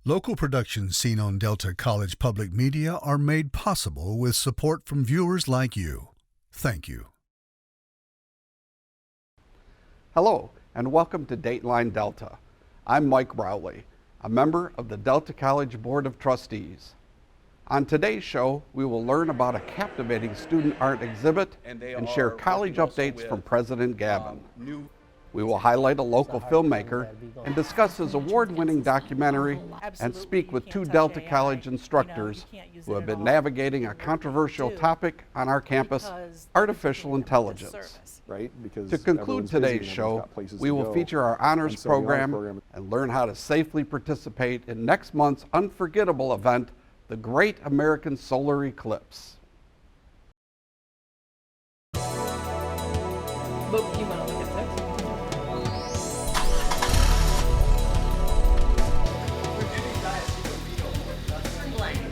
Local productions seen on Delta College Public Media are made possible with support from viewers like you. Thank you. Hello, and welcome to Dateline Delta. I'm Mike Rowley, a member of the Delta College Board of Trustees. On today's show, we will learn about a captivating student art exhibit and share college updates from President Gavin. We will highlight a local filmmaker and discuss his award-winning documentary and speak with two Delta College instructors who have been navigating a controversial topic on our campus, artificial intelligence. Right? Because to conclude today's show, we will feature our honors program and learn how to safely participate in next month's unforgettable event, the Great American Solar Eclipse. But you want to look at this?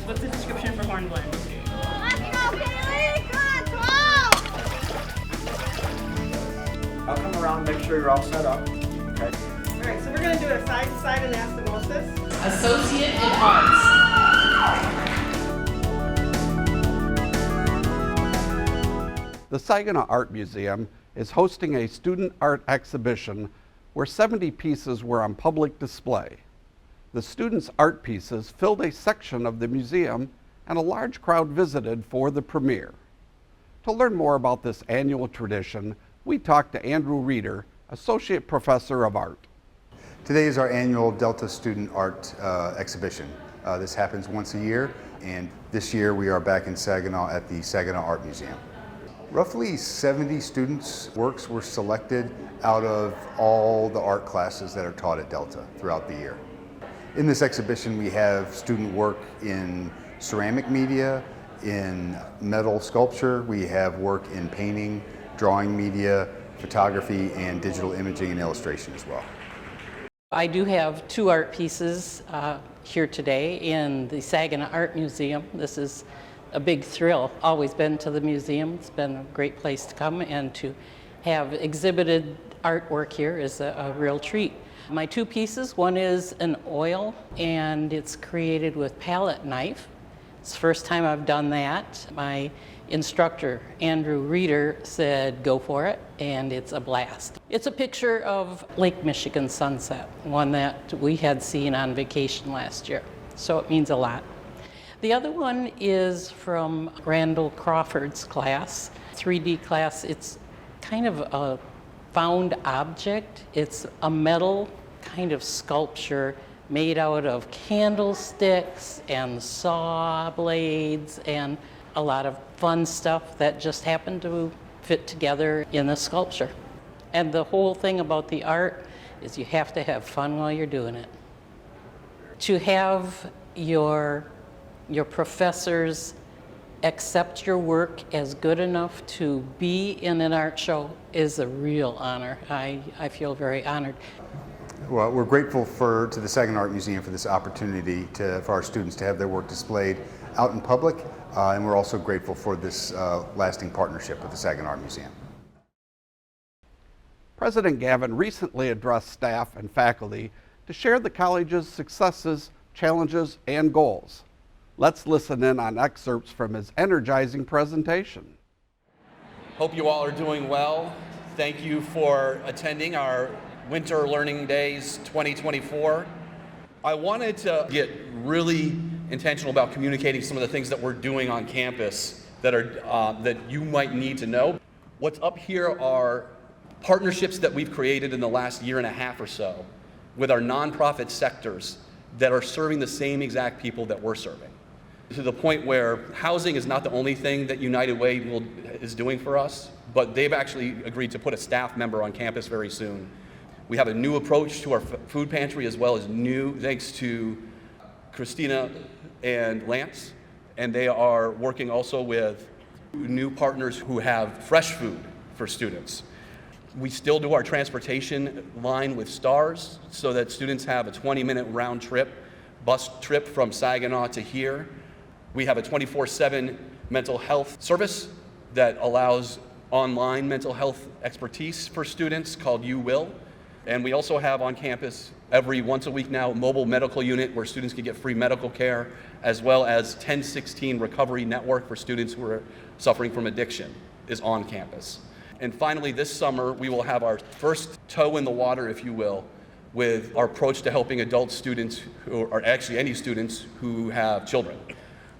What's the description for hornblende? I'll come around and make sure you're all set up. Okay. All right, so we're going to do a side-to-side anastomosis. Associate in Arts. The Saginaw Art Museum is hosting a student art exhibition where 70 pieces were on public display. The students' art pieces filled a section of the museum and a large crowd visited for the premiere. To learn more about this annual tradition, we talked to Andrew Reeder, Associate Professor of Art. Today is our annual Delta Student Art exhibition. This happens once a year, and this year we are back in Saginaw at the Saginaw Art Museum. Roughly 70 students' works were selected out of all the art classes that are taught at Delta throughout the year. In this exhibition we have student work in ceramic media, in metal sculpture, we have work in painting, drawing media, photography, and digital imaging and illustration as well. I do have two art pieces here today in the Saginaw Art Museum. This is a big thrill. Always been to the museum. It's been a great place to come, and to have exhibited artwork here is a real treat. My two pieces, one is an oil, and it's created with palette knife. It's the first time I've done that. My instructor, Andrew Reeder, said go for it, and it's a blast. It's a picture of Lake Michigan sunset, one that we had seen on vacation last year, so it means a lot. The other one is from Randall Crawford's class, 3D class. It's kind of a found object. It's a metal kind of sculpture made out of candlesticks and saw blades and a lot of fun stuff that just happened to fit together in the sculpture. And the whole thing about the art is you have to have fun while you're doing it. To have your professors accept your work as good enough to be in an art show is a real honor. I feel very honored. Well, we're grateful to the Saginaw Art Museum for this opportunity for our students to have their work displayed out in public, and we're also grateful for this lasting partnership with the Saginaw Art Museum. President Gavin recently addressed staff and faculty to share the college's successes, challenges, and goals. Let's listen in on excerpts from his energizing presentation. Hope you all are doing well. Thank you for attending our Winter Learning Days 2024. I wanted to get really intentional about communicating some of the things that we're doing on campus that you might need to know. What's up here are partnerships that we've created in the last year and a half or so with our nonprofit sectors that are serving the same exact people that we're serving. To the point where housing is not the only thing that United Way is doing for us, but they've actually agreed to put a staff member on campus very soon. We have a new approach to our food pantry, as well as thanks to Christina and Lance, and they are working also with new partners who have fresh food for students. We still do our transportation line with STARS so that students have a 20-minute round trip, bus trip from Saginaw to here. We have a 24/7 mental health service that allows online mental health expertise for students called You Will. And we also have on campus every once a week now, mobile medical unit where students can get free medical care, as well as 1016 recovery network for students who are suffering from addiction is on campus. And finally, this summer, we will have our first toe in the water, if you will, with our approach to helping adult students, or actually any students who have children.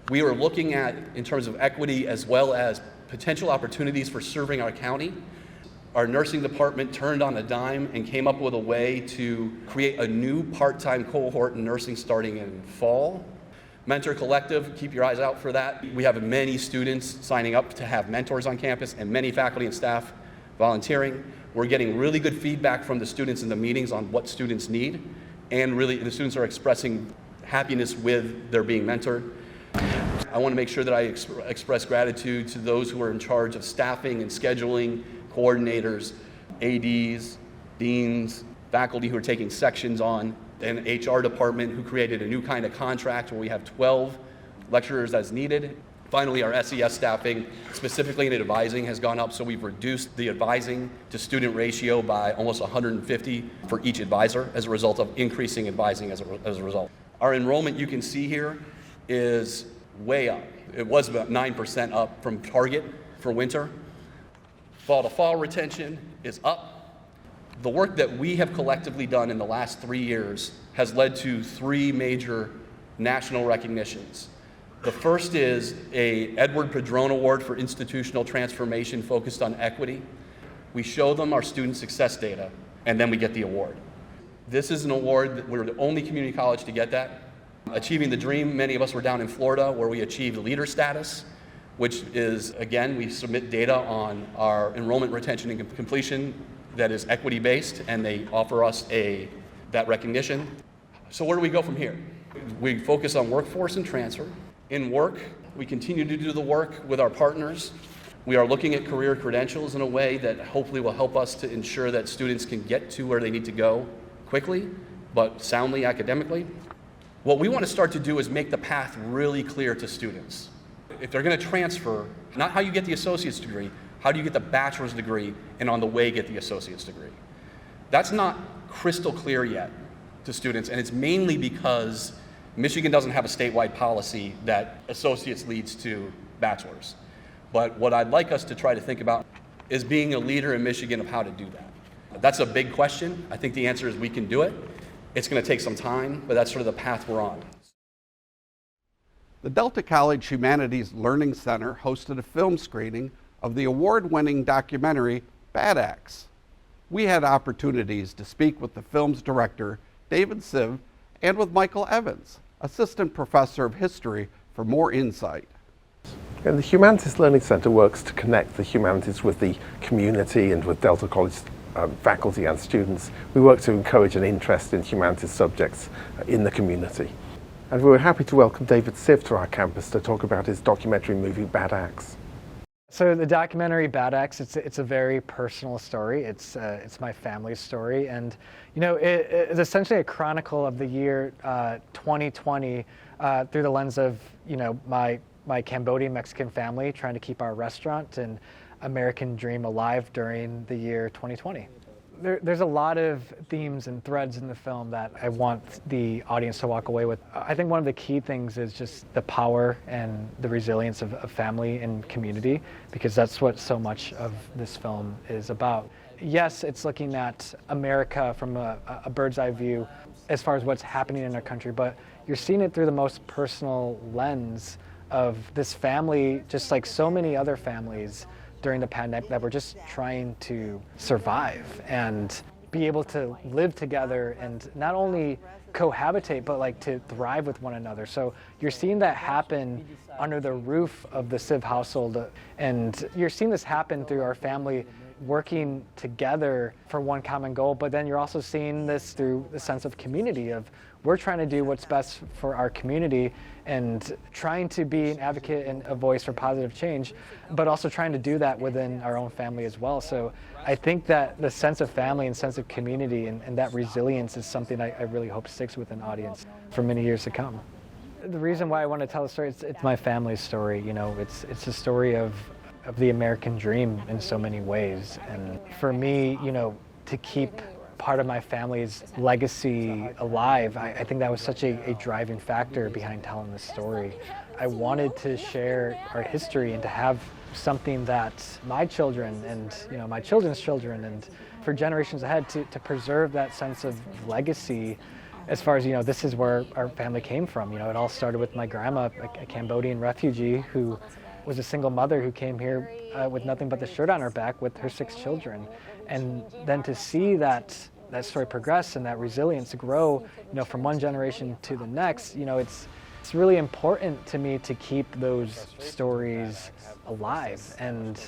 We are looking at, in terms of equity, as well as potential opportunities for serving our county. Our nursing department turned on a dime and came up with a way to create a new part-time cohort in nursing starting in fall. Mentor Collective, keep your eyes out for that. We have many students signing up to have mentors on campus and many faculty and staff volunteering. We're getting really good feedback from the students in the meetings on what students need, and really the students are expressing happiness with their being mentored. I want to make sure that I express gratitude to those who are in charge of staffing and scheduling, coordinators, ADs, deans, faculty who are taking sections on, and HR department who created a new kind of contract where we have 12 lecturers as needed. Finally, our SES staffing, specifically in advising, has gone up, so we've reduced the advising to student ratio by almost 150 for each advisor as a result of increasing advising as a result. Our enrollment, you can see here, is way up. It was about 9% up from target for winter. Fall to fall retention is up. The work that we have collectively done in the last 3 years has led to 3 major national recognitions. The first is a Edward Padron Award for institutional transformation focused on equity. We show them our student success data, and then we get the award. This is an award that we're the only community college to get that. Achieving the Dream, many of us were down in Florida where we achieved leader status, which is, again, we submit data on our enrollment, retention, and completion that is equity-based, and they offer us that recognition. So where do we go from here? We focus on workforce and transfer. In work, we continue to do the work with our partners. We are looking at career credentials in a way that hopefully will help us to ensure that students can get to where they need to go quickly, but soundly academically. What we want to start to do is make the path really clear to students. If they're going to transfer, not how you get the associate's degree, how do you get the bachelor's degree, and on the way get the associate's degree? That's not crystal clear yet to students, and it's mainly because Michigan doesn't have a statewide policy that associates leads to bachelor's. But what I'd like us to try to think about is being a leader in Michigan of how to do that. That's a big question. I think the answer is we can do it. It's going to take some time, but that's sort of the path we're on. The Delta College Humanities Learning Center hosted a film screening of the award-winning documentary Bad Acts. We had opportunities to speak with the film's director, David Siv, and with Michael Evans, assistant professor of history, for more insight. And the Humanities Learning Center works to connect the humanities with the community and with Delta College faculty and students. We work to encourage an interest in humanities subjects in the community. And we were happy to welcome David Siv to our campus to talk about his documentary movie Bad Acts. So the documentary Bad Acts, it's a very personal story. It's my family's story, and it's essentially a chronicle of the year 2020 through the lens of my Cambodian Mexican family trying to keep our restaurant and American dream alive during the year 2020. There's a lot of themes and threads in the film that I want the audience to walk away with. I think one of the key things is just the power and the resilience of family and community, because that's what so much of this film is about. Yes, it's looking at America from a bird's eye view as far as what's happening in our country, but you're seeing it through the most personal lens of this family, just like so many other families during the pandemic, that we're just trying to survive and be able to live together and not only cohabitate, but like to thrive with one another. So you're seeing that happen under the roof of the Siv household, and you're seeing this happen through our family working together for one common goal, but then you're also seeing this through the sense of community of we're trying to do what's best for our community and trying to be an advocate and a voice for positive change, but also trying to do that within our own family as well. So I think that the sense of family and sense of community and that resilience is something I really hope sticks with an audience for many years to come. The reason why I want to tell the story, it's my family's story. It's a story of the American dream in so many ways. And for me, to keep part of my family's legacy alive. I think that was such a driving factor behind telling this story. I wanted to share our history and to have something that my children and my children's children and for generations ahead to preserve that sense of legacy. As far as, this is where our family came from. It all started with my grandma, a Cambodian refugee who was a single mother who came here with nothing but the shirt on her back with her 6 children. And then to see that story progress and that resilience grow, from one generation to the next, it's really important to me to keep those stories alive. And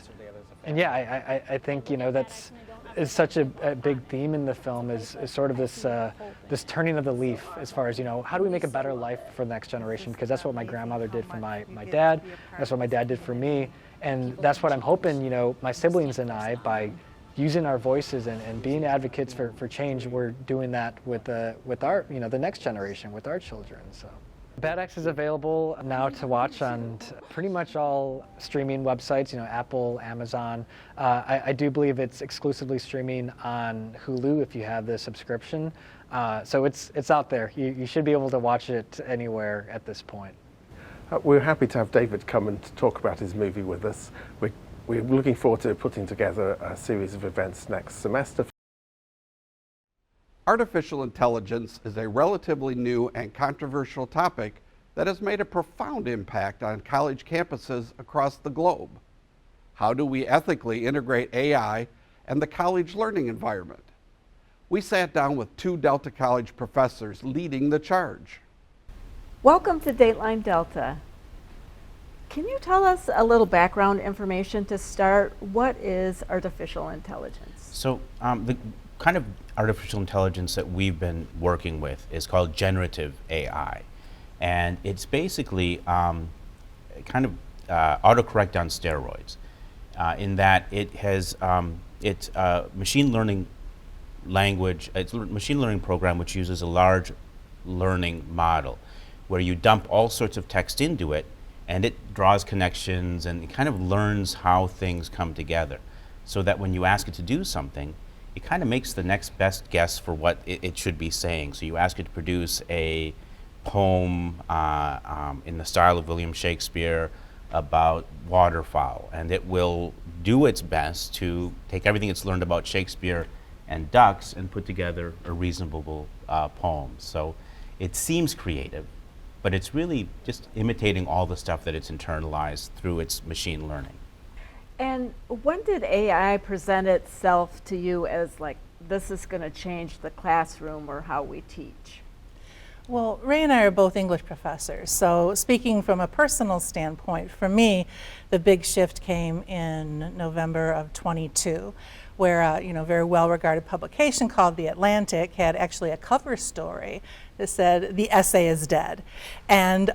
yeah, I think, that's is such a big theme in the film is sort of this turning of the leaf as far as, how do we make a better life for the next generation? Because that's what my grandmother did for my dad, that's what my dad did for me, and that's what I'm hoping, my siblings and I, by using our voices and being advocates for change, we're doing that with our, the next generation, with our children. So. Bad X is available now to watch on pretty much all streaming websites, Apple, Amazon. I do believe it's exclusively streaming on Hulu if you have the subscription. So it's out there. You should be able to watch it anywhere at this point. We're happy to have David come and talk about his movie with us. We're looking forward to putting together a series of events next semester. Artificial intelligence is a relatively new and controversial topic that has made a profound impact on college campuses across the globe. How do we ethically integrate AI and the college learning environment? We sat down with 2 Delta College professors leading the charge. Welcome to Dateline Delta. Can you tell us a little background information to start? What is artificial intelligence? So the kind of artificial intelligence that we've been working with is called generative AI. And it's basically kind of autocorrect on steroids in that it has, it's a machine learning language, it's a machine learning program which uses a large learning model where you dump all sorts of text into it and it draws connections and it kind of learns how things come together so that when you ask it to do something, it kind of makes the next best guess for what it should be saying. So you ask it to produce a poem in the style of William Shakespeare about waterfowl, and it will do its best to take everything it's learned about Shakespeare and ducks and put together a reasonable poem. So it seems creative, but it's really just imitating all the stuff that it's internalized through its machine learning. And when did AI present itself to you as like, this is going to change the classroom or how we teach? Well, Ray and I are both English professors, so speaking from a personal standpoint, for me, the big shift came in November of 22, where a very well-regarded publication called The Atlantic had actually a cover story that said, "The essay is dead." And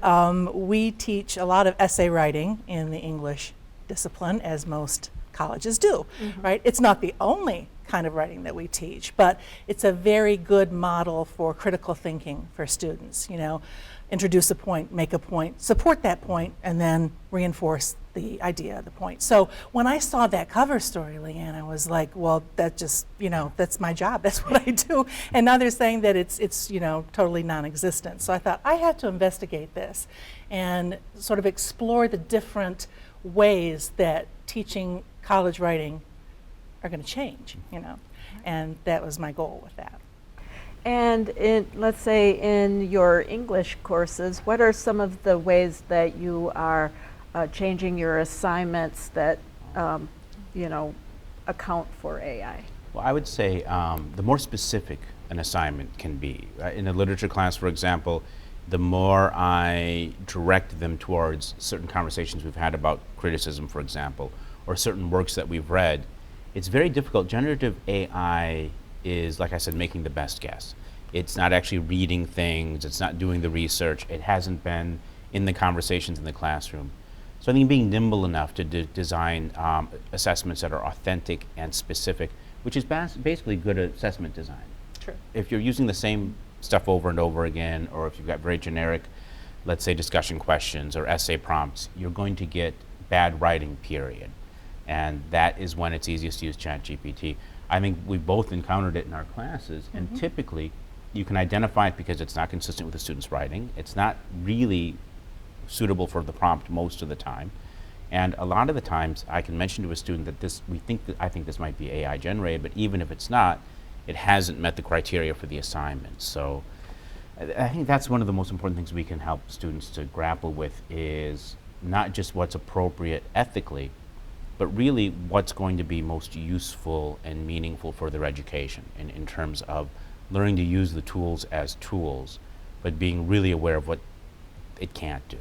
we teach a lot of essay writing in the English discipline, as most colleges do, right? It's not the only kind of writing that we teach, but it's a very good model for critical thinking for students. Introduce a point, make a point, support that point, and then reinforce the idea of the point. So when I saw that cover story, Leanne, I was like, well, that just, that's my job, that's what I do. And now they're saying that it's totally non-existent. So I thought I had to investigate this and sort of explore the different ways that teaching college writing are going to change, and that was my goal with that. And let's say in your English courses, what are some of the ways that you are changing your assignments that account for AI? Well, I would say the more specific an assignment can be. In a literature class, for example, the more I direct them towards certain conversations we've had about criticism, for example, or certain works that we've read, it's very difficult. Generative AI is, like I said, making the best guess. It's not actually reading things, it's not doing the research, it hasn't been in the conversations in the classroom. So I think being nimble enough to design assessments that are authentic and specific, which is basically good assessment design. True. If you're using the same stuff over and over again, or if you've got very generic, let's say, discussion questions or essay prompts, you're going to get bad writing, period. And that is when it's easiest to use ChatGPT. I think we've both encountered it in our classes, and typically you can identify it because it's not consistent with the student's writing. It's not really suitable for the prompt most of the time. And a lot of the times I can mention to a student that I think this might be AI generated, but even if it's not, it hasn't met the criteria for the assignment. So I think that's one of the most important things we can help students to grapple with, is not just what's appropriate ethically, but really what's going to be most useful and meaningful for their education in terms of learning to use the tools as tools, but being really aware of what it can't do.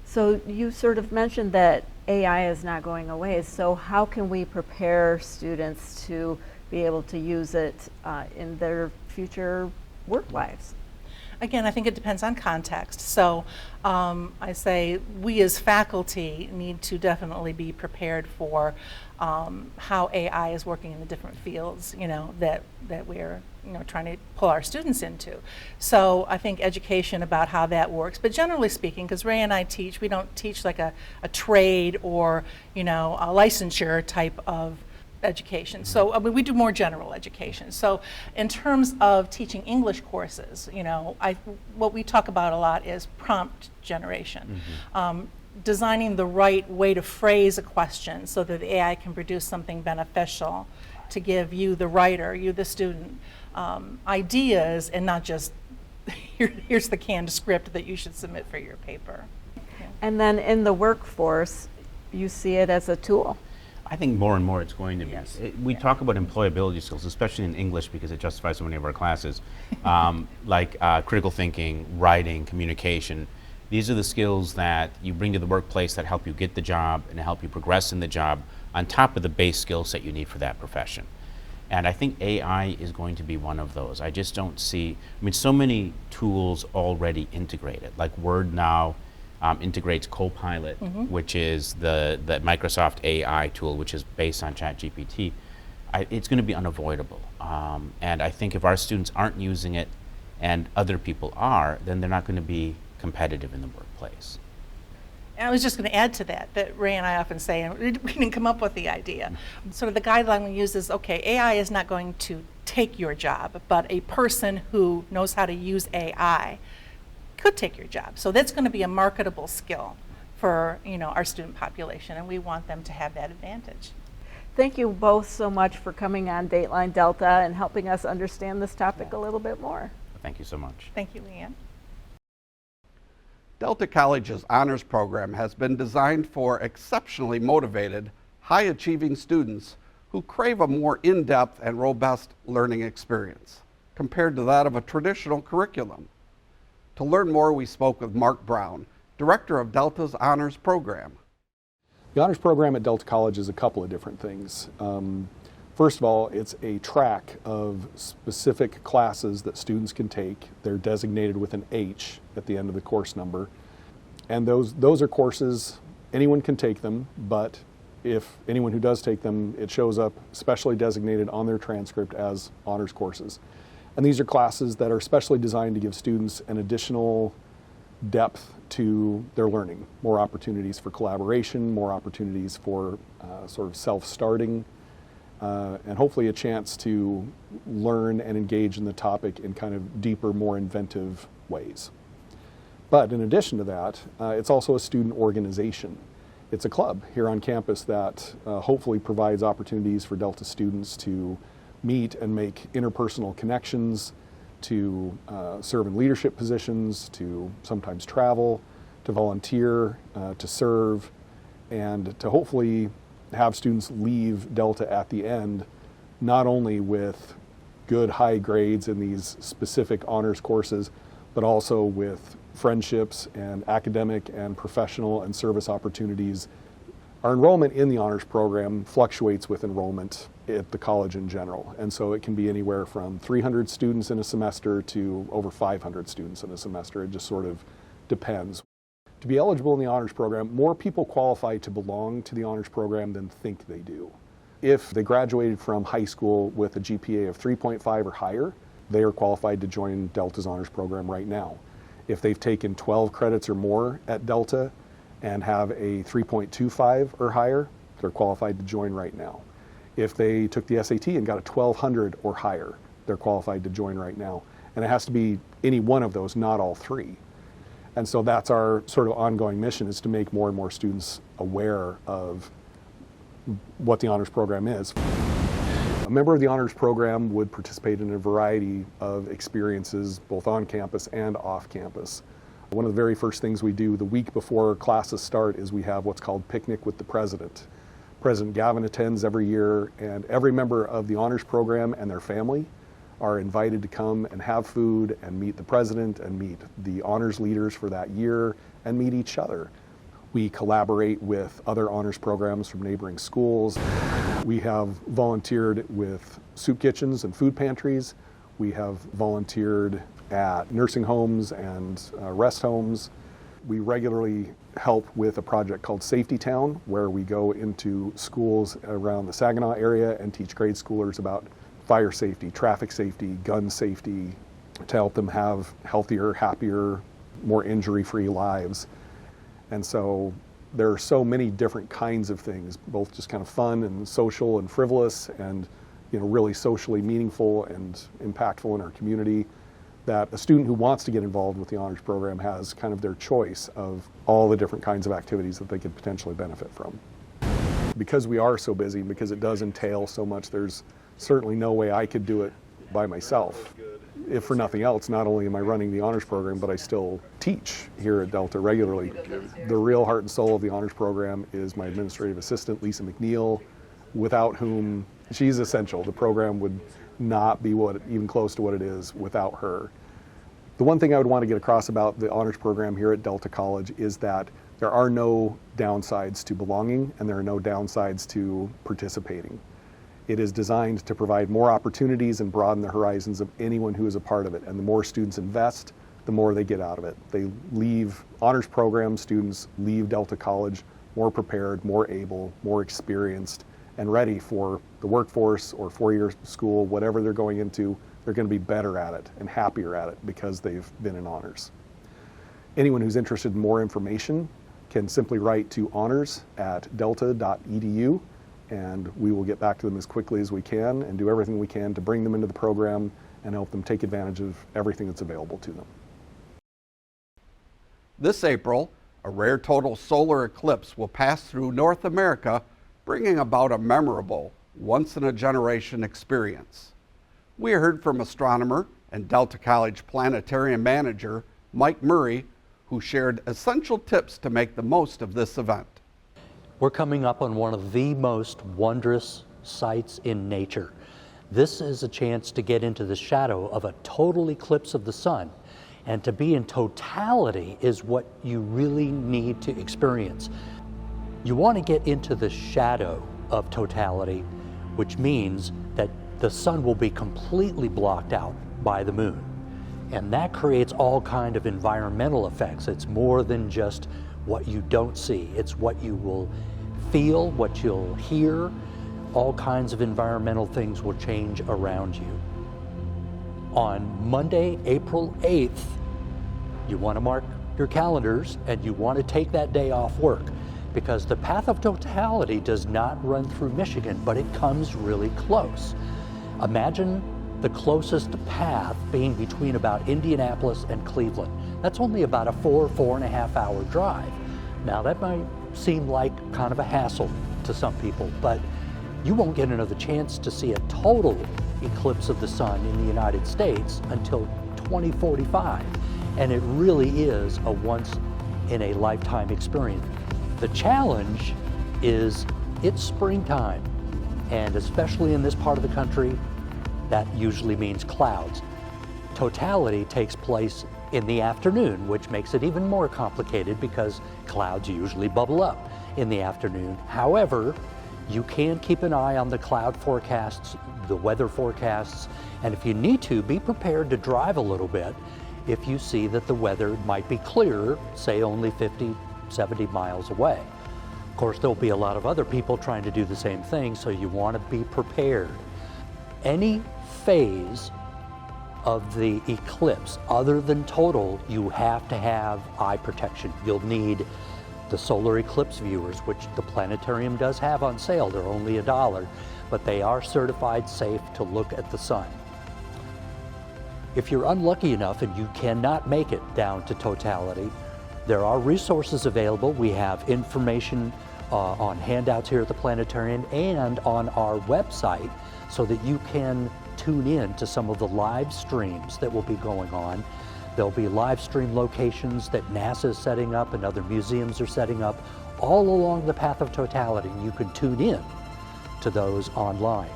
So you sort of mentioned that AI is not going away. So how can we prepare students to be able to use it in their future work lives? Again, I think it depends on context. So I say we as faculty need to definitely be prepared for how AI is working in the different fields, that we're trying to pull our students into. So I think education about how that works. But generally speaking, because Ray and I teach, we don't teach like a trade or a licensure type of education. So we do more general education. So in terms of teaching English courses, what we talk about a lot is prompt generation. Designing the right way to phrase a question so that the AI can produce something beneficial to give you, the writer, you, the student, ideas, and not just here's the canned script that you should submit for your paper. And then in the workforce, you see it as a tool. I think more and more it's going to be. Yes. We talk about employability skills, especially in English because it justifies so many of our classes, like critical thinking, writing, communication. These are the skills that you bring to the workplace that help you get the job and help you progress in the job on top of the base skill set you need for that profession. And I think AI is going to be one of those. I just don't see, so many tools already integrated, like Word now integrates Copilot, which is the Microsoft AI tool, which is based on ChatGPT. It's going to be unavoidable. And I think if our students aren't using it and other people are, then they're not going to be competitive in the workplace. And I was just going to add to that Ray and I often say, and we didn't come up with the idea, sort of the guideline we use is, okay, AI is not going to take your job, but a person who knows how to use AI could take your job. So that's going to be a marketable skill for our student population, and we want them to have that advantage. Thank you both so much for coming on Dateline Delta and helping us understand this topic a little bit more. Thank you so much. Thank you, Leanne. Delta College's honors program has been designed for exceptionally motivated, high-achieving students who crave a more in-depth and robust learning experience compared to that of a traditional curriculum. To learn more, we spoke with Mark Brown, director of Delta's honors program. The honors program at Delta College is a couple of different things. First of all, it's a track of specific classes that students can take. They're designated with an H at the end of the course number. And those are courses, anyone can take them, but if anyone who does take them, it shows up specially designated on their transcript as honors courses. And these are classes that are specially designed to give students an additional depth to their learning, more opportunities for collaboration, more opportunities for sort of self-starting, and hopefully a chance to learn and engage in the topic in kind of deeper, more inventive ways. But in addition to that, it's also a student organization. It's a club here on campus that hopefully provides opportunities for Delta students to meet and make interpersonal connections, to serve in leadership positions, to sometimes travel, to volunteer, to serve, and to hopefully have students leave Delta at the end, not only with good high grades in these specific honors courses, but also with friendships and academic and professional and service opportunities. Our enrollment in the honors program fluctuates with enrollment at the college in general. And so it can be anywhere from 300 students in a semester to over 500 students in a semester. It just sort of depends. To be eligible in the honors program, more people qualify to belong to the honors program than think they do. If they graduated from high school with a GPA of 3.5 or higher, they are qualified to join Delta's honors program right now. If they've taken 12 credits or more at Delta and have a 3.25 or higher, they're qualified to join right now. If they took the SAT and got a 1200 or higher, they're qualified to join right now. And it has to be any one of those, not all three. And so that's our sort of ongoing mission, is to make more and more students aware of what the honors program is. A member of the honors program would participate in a variety of experiences, both on campus and off campus. One of the very first things we do the week before classes start is we have what's called Picnic with the President. President Gavin attends every year, and every member of the honors program and their family are invited to come and have food and meet the president and meet the honors leaders for that year and meet each other. We collaborate with other honors programs from neighboring schools. We have volunteered with soup kitchens and food pantries. We have volunteered at nursing homes and rest homes. We regularly help with a project called Safety Town, where we go into schools around the Saginaw area and teach grade schoolers about fire safety, traffic safety, gun safety, to help them have healthier, happier, more injury-free lives. And so there are so many different kinds of things, both just kind of fun and social and frivolous and, you know, really socially meaningful and impactful in our community, that a student who wants to get involved with the honors program has kind of their choice of all the different kinds of activities that they could potentially benefit from. Because we are so busy, because it does entail so much, there's certainly no way I could do it by myself. If for nothing else, not only am I running the honors program, but I still teach here at Delta regularly. The real heart and soul of the honors program is my administrative assistant, Lisa McNeil, without whom she's essential. The program would not be even close to what it is without her. The one thing I would want to get across about the honors program here at Delta College is that there are no downsides to belonging, and there are no downsides to participating. It is designed to provide more opportunities and broaden the horizons of anyone who is a part of it. And the more students invest, the more they get out of it. They leave honors program students, leave Delta College more prepared, more able, more experienced, and ready for the workforce or four-year school, whatever they're going into. They're going to be better at it and happier at it because they've been in honors. Anyone who's interested in more information can simply write to honors@delta.edu. and we will get back to them as quickly as we can and do everything we can to bring them into the program and help them take advantage of everything that's available to them. This April, a rare total solar eclipse will pass through North America, bringing about a memorable, once-in-a-generation experience. We heard from astronomer and Delta College planetarium manager Mike Murray, who shared essential tips to make the most of this event. We're coming up on one of the most wondrous sights in nature. This is a chance to get into the shadow of a total eclipse of the sun, and to be in totality is what you really need to experience. You want to get into the shadow of totality, which means that the sun will be completely blocked out by the moon. And that creates all kind of environmental effects. It's more than just what you don't see. It's what you will feel, what you'll hear. All kinds of environmental things will change around you. On Monday, April 8th, you want to mark your calendars and you want to take that day off work, because the path of totality does not run through Michigan, but it comes really close. Imagine the closest path being between about Indianapolis and Cleveland. That's only about a 4.5 hour drive. Now that might seem like kind of a hassle to some people, but you won't get another chance to see a total eclipse of the sun in the United States until 2045. And it really is a once-in-a-lifetime experience. The challenge is it's springtime, and especially in this part of the country, that usually means clouds. Totality takes place in the afternoon, which makes it even more complicated because clouds usually bubble up in the afternoon. However, you can keep an eye on the cloud forecasts, the weather forecasts, and if you need to, be prepared to drive a little bit if you see that the weather might be clearer, say only 50, 70 miles away. Of course, there'll be a lot of other people trying to do the same thing, so you want to be prepared. Any phase of the eclipse, other than total, you have to have eye protection. You'll need the solar eclipse viewers, which the planetarium does have on sale. They're only $1. but they are certified safe to look at the sun. If you're unlucky enough and you cannot make it down to totality, there are resources available. We have information on handouts here at the planetarium and on our website so that you can tune in to some of the live streams that will be going on. There'll be live stream locations that NASA is setting up and other museums are setting up all along the path of totality. You can tune in to those online.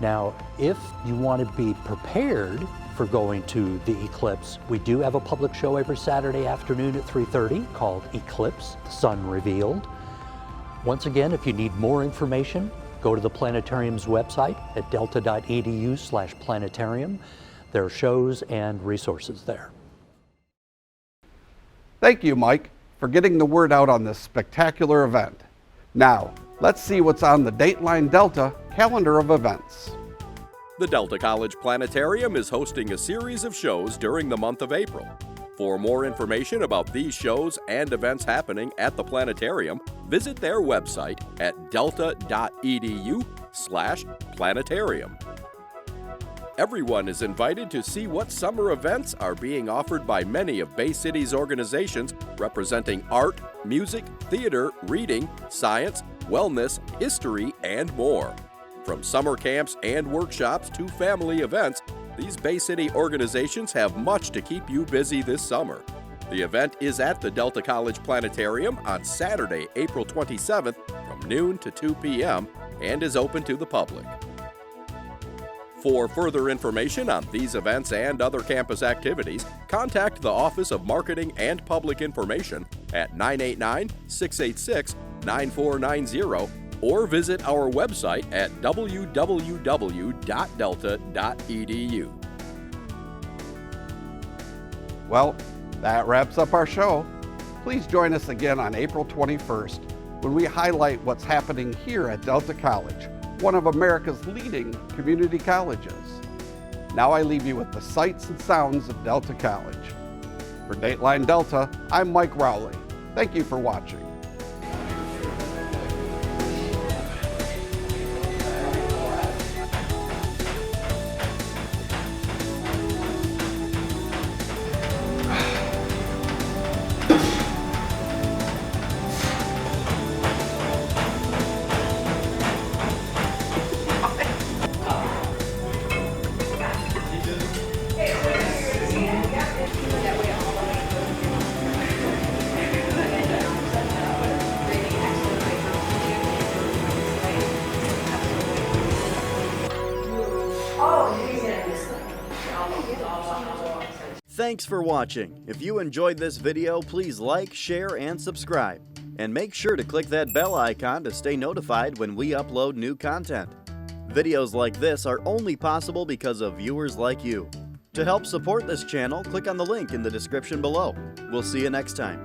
Now, if you want to be prepared for going to the eclipse, we do have a public show every Saturday afternoon at 3:30 called Eclipse, the Sun Revealed. Once again, if you need more information, go to the planetarium's website at delta.edu/planetarium. There are shows and resources there. Thank you, Mike, for getting the word out on this spectacular event. Now, let's see what's on the Dateline Delta calendar of events. The Delta College Planetarium is hosting a series of shows during the month of April. For more information about these shows and events happening at the planetarium, visit their website at delta.edu/planetarium. Everyone is invited to see what summer events are being offered by many of Bay City's organizations representing art, music, theater, reading, science, wellness, history, and more. From summer camps and workshops to family events, these Bay City organizations have much to keep you busy this summer. The event is at the Delta College Planetarium on Saturday, April 27th from noon to 2 p.m. and is open to the public. For further information on these events and other campus activities, contact the Office of Marketing and Public Information at 989-686-9490 or visit our website at www.delta.edu. Well, that wraps up our show. Please join us again on April 21st when we highlight what's happening here at Delta College, one of America's leading community colleges. Now I leave you with the sights and sounds of Delta College. For Dateline Delta, I'm Mike Rowley. Thank you for watching. Thanks for watching. If you enjoyed this video, please like, share, and subscribe. And make sure to click that bell icon to stay notified when we upload new content. Videos like this are only possible because of viewers like you. To help support this channel, click on the link in the description below. We'll see you next time.